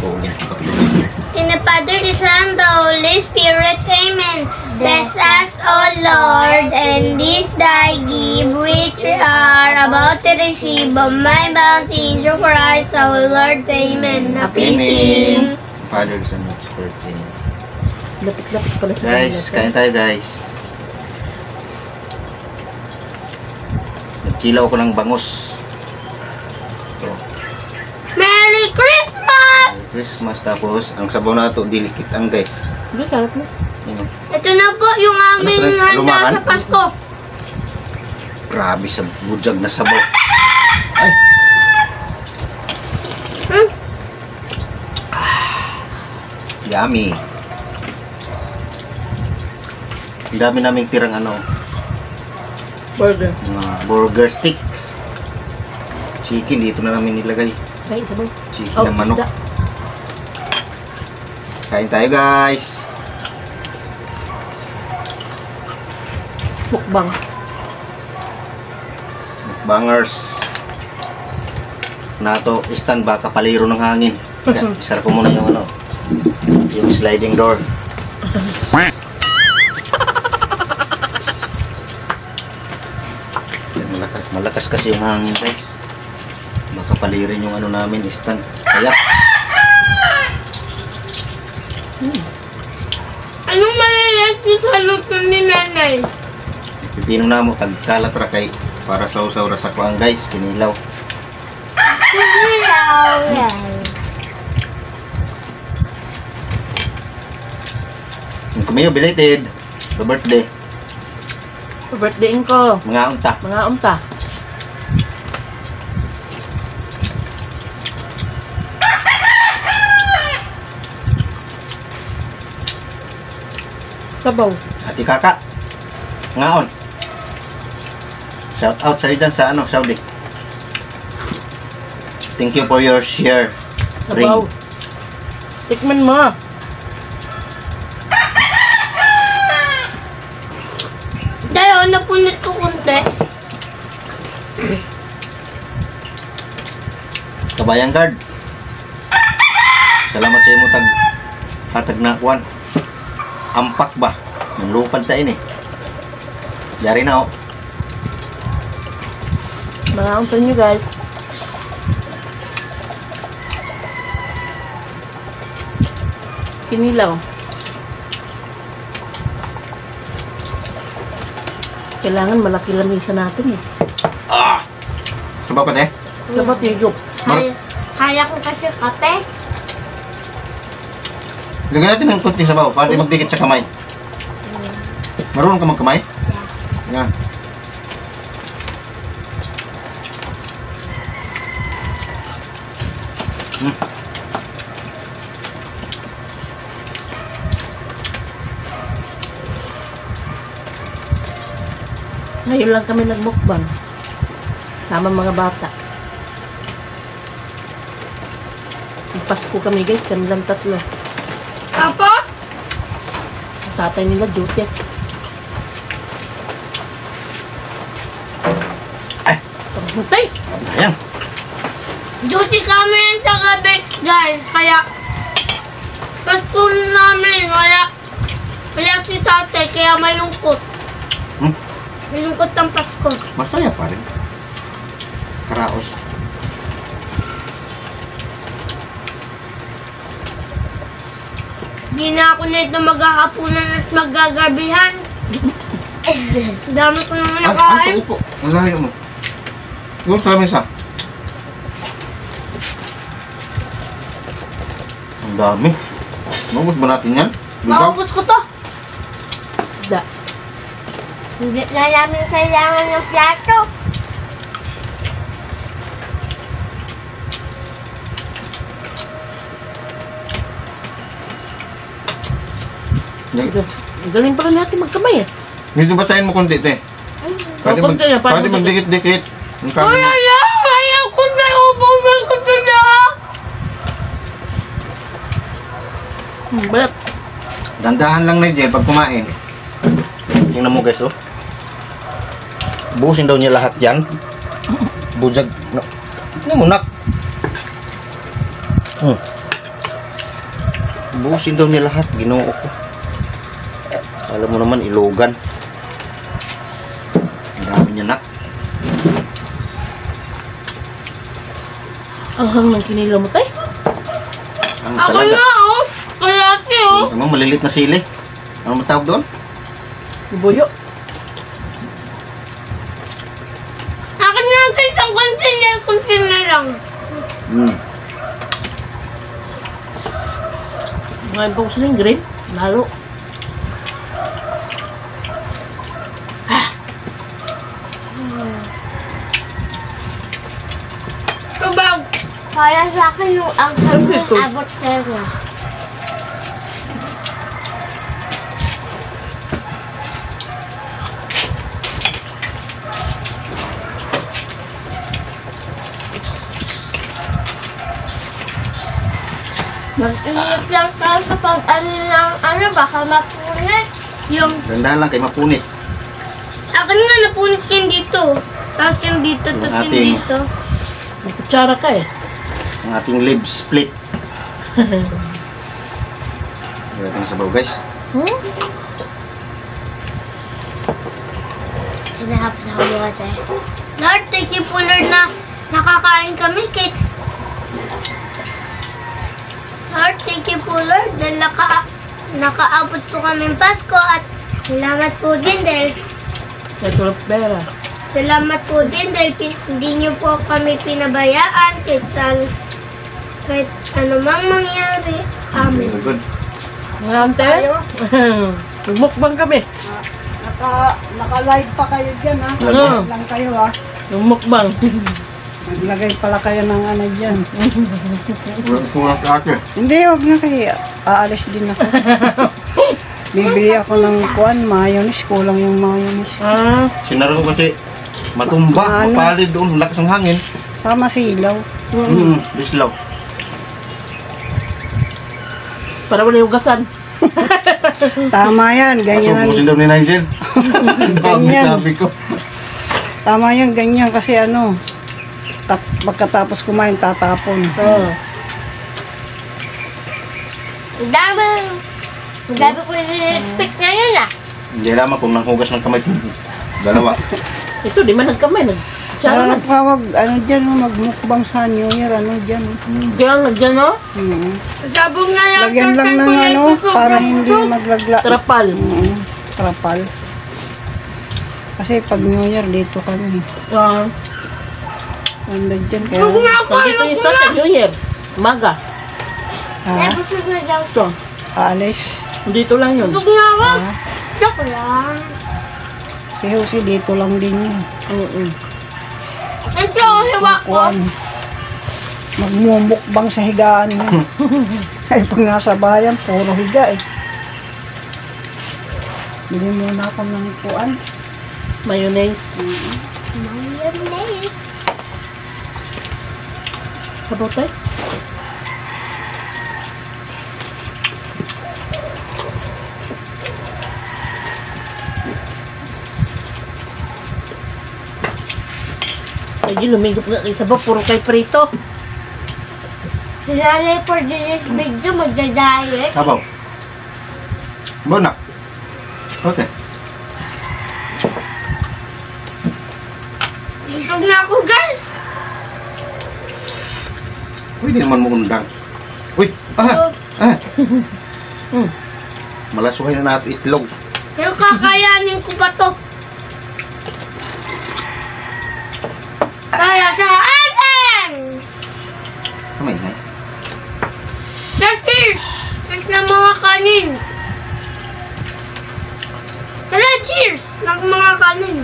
Oo, yan. In the Father, the Son, the Holy Spirit, Amen. Bless us, O Lord, and this thy gift which we are about to receive of my bounty through Christ our Lord, Amen. Happy eating. Father, Son, and Spirit, Amen. Lapit-lapit pala sa Guys, kanila. kain tayo guys. Nagkilaw ko ng bangus. Ito. Merry Christmas! Christmas, tapos ang sabaw na ito, dilikit ang guys. Hindi, sarap mo. Yun. Ito na po yung aming Ano, handa lumakan? sa Pasko. Grabe sa budyag na sabaw. Ay, yummy. Ang dami naming tirang ano, Burger. mga burger stick. Chicken, dito na namin nilagay. Ay, sabay. Chicken Oh, ng manok. isda. Kain tayo guys. Mukbang. Bangers. Nato, stand ba kapaliro ng hangin. Kaya, isara ko muna yung ano, yung sliding door. Yan, malakas kasi yung hangin guys. Baka palirin yung ano namin, stand. Kaya, Anong malalas niyo sa luto ni nanay? pipinong na mo, tagkalat ra kay para sa usaw ra sa kuang guys, kinilaw. Silaw yan. Yung kumayo, belated. Sa birthday. Birthday ko. Mga unta. Mga umta. Sabaw. Ati Kaka. Ngaon. Shout out sa dyan sa ano, Saudi. Thank you for your share. Sabaw. Tikman mo. Dahil napunit ko kunti. Kabayang guard. Salamat sa imo tag hatag na kuan. Ampak ba? Nalupad ta ini. Yari na oh. Mga umta nyo guys. Kinilaw. Kailangan malaki lamisa natin eh. Ah. Sabaw pa te. Dapat yuyup. Kaya ko kasi kape. Lagyan natin ng kunting sabaw para di magdikit sa kamay. Marunong ka magkamay? Yan. Ngayon lang kami nagmukbang. Sama mga bata. Pasko kami guys, kami lang tatlo. Apo? Ang tatay nila duty. Ay. Matay! Ayan. Duty kami sa gabi, guys. Kaya, Pasko namin. Wala si tatay, kaya malungkot. Malungkot ang Pasko. Masaya pa rin. Karaos. Hindi na ako nito maghahapunan at maggagabihan. Dami ko naman Ang nakain. upo. Ang layo mo. Yung sa mesa. Ang dami. Maubos ba natin yan? Maubos ko to. Isda. Hindi na namin kailangan ng plato. Ito. Galing pala natin magkamay eh. Medyo basahin mo konti, te. Pwede, Oh, konti, paano pwede mo- magdikit-dikit. Ang Wala kami- na! Ayaw ko na! Ubusan ko na! Balat. Dandahan lang, Nigel, pag kumain. Tingnan mo, guys, oh. Buusin daw niya lahat yan. Bujag. Ano mo, nak? Busin daw niya lahat, ginoo ko. Alam mo naman, ilogan. Ang dami niya nak. Ang hanggang kinilo mo tay. Ang Ako talaga. na, oh. Kalaki, oh. Ano, malilit na sili. Ano matawag doon? Buyo. Akin na ito isang konti na lang. Ngayon po siling green. Lalo. Kabag. Kaya sa akin yung ang Ano ito? abot na. Ingat lang tayo kapag baka mapunit. Yung, Dandahan lang kay mapunit. akin nga napunit yung dito. Tapos yung dito, Yung tapos yung ating- dito. May kutsara ka eh. Ang ating lip split. Ayan ang sabaw guys. Hmm? Hinahap sa mga tayo. Lord, thank you po Lord na nakakain kami kahit Lord, thank you po Lord dahil nakaabot po kami Pasko at salamat po din dahil Ito pera. salamat po din dahil hindi niyo po kami pinabayaan kahit anumang mangyari. Amen. Very good. Ngante? Nagmukbang kami. Naka-live pa kayo dyan, ha? Ano? Live lang kayo, ha? Nagmukbang. Naglagay pala kayo ng ano dyan. Wala ko nga sa ate. Hindi, huwag na kayo. Aalis din ako. Bibili ako ng mayonnaise. Kulang yung mayonnaise. Ah, Sinara ko kasi matumba, Ano? mapalid doon, lakas ng hangin. Sama silaw. Bislaw. para wala hugasan. Tama yan, ganyan. Asubusin daw ni Nigel. Ang dami Ganyan. sabi ko. Tama yan, ganyan. Kasi ano, pagkatapos kumain, tatapon. Oo. Ang dami ko i-respect ngayon ah. Hindi lamang kung nanghugas ng kamay. Dalawa. Ito, di man nagkamay. Nagkutsara man. Ano dyan, magmukbang sa New Year, ano dyan. Kaya nga dyan, no? Sabong na lang. Lagyan lang ng ano, para hindi maglagla. Trapal. Trapal. Kasi pag New Year, dito kami. Ah. Ano dyan, kaya... Huwag na ako, Nandito huwag yung na. sa New Year. Umaga. Ha? Busog na daw. Ito. Aalis. Dito lang yun. Busog na ako. Ha? Joke lang. Si Jose dito lang din yun. Ito, hiwa ko. Kuwan. Magmumukbang sa higaan niya. Ay, pag nasa bayan, puro higa eh. Bili muna ako ng kuwan. Mayonnaise. Mayonnaise. Sabaw tayo. Ay, lumigop nga kay sabaw. Puro kay prito. Sinanay for this video, magda-diet. Sabaw. Bonak. Okay. Busog na ako, guys. Pwede naman mo undang. Uy! Malasuhay na natin itlog. Pero kakayanin ko pa to. Kaya sa atin! Kamay na. Cheers! Cheers ng mga kanin. Tara, cheers! Ng mga kanin.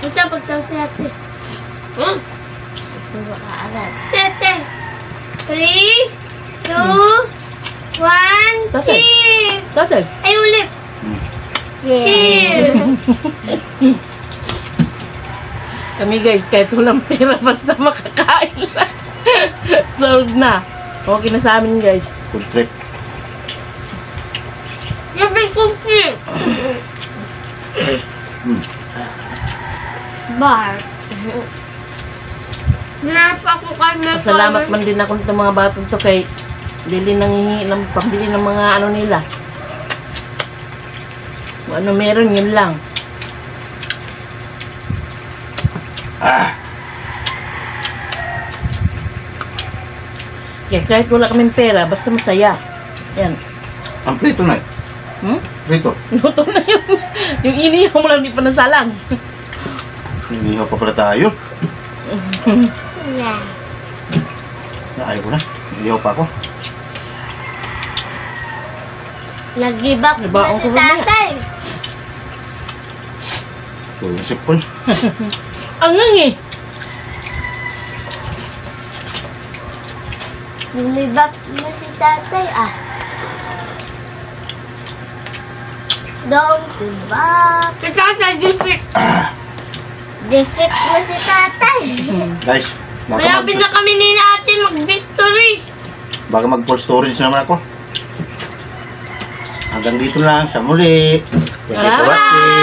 Ito, pagtawas natin. Tete. 3, 2, 1, Tatay. cheers! Tatay. Ay, ulit. Cheers! Kami guys, kahit walang pera, basta makakain lang. Solved na. Okay na sa amin guys. Food trip. Yung cookie. Bar. Napa ko kami. Pasalamat man din ako nito mga batang to kay Lili nang pambili ng mga ano nila. Kung ano meron, yun lang. Kaya kahit wala kaming pera, basta masaya. Yan. Ang prito na. Hmm? Prito. Luto na yun. Yung inihaw mo lang, di pa nasalang. Hinihaw pa pala tayo. Yeah. Ayaw ko na. Hinihaw pa ako. Nag-give-up na Nabaon si ko ba niya? tatay. So, yung sipon. Angang eh. Nag-give-up na si tatay ah. Don't give up. Si tatay, defeat. Defeat mo si tatay. Guys, Malapit na kami ni natin mag-victory. baka mag-full storage naman ako. Hanggang dito lang sa muli. Thank you for watching.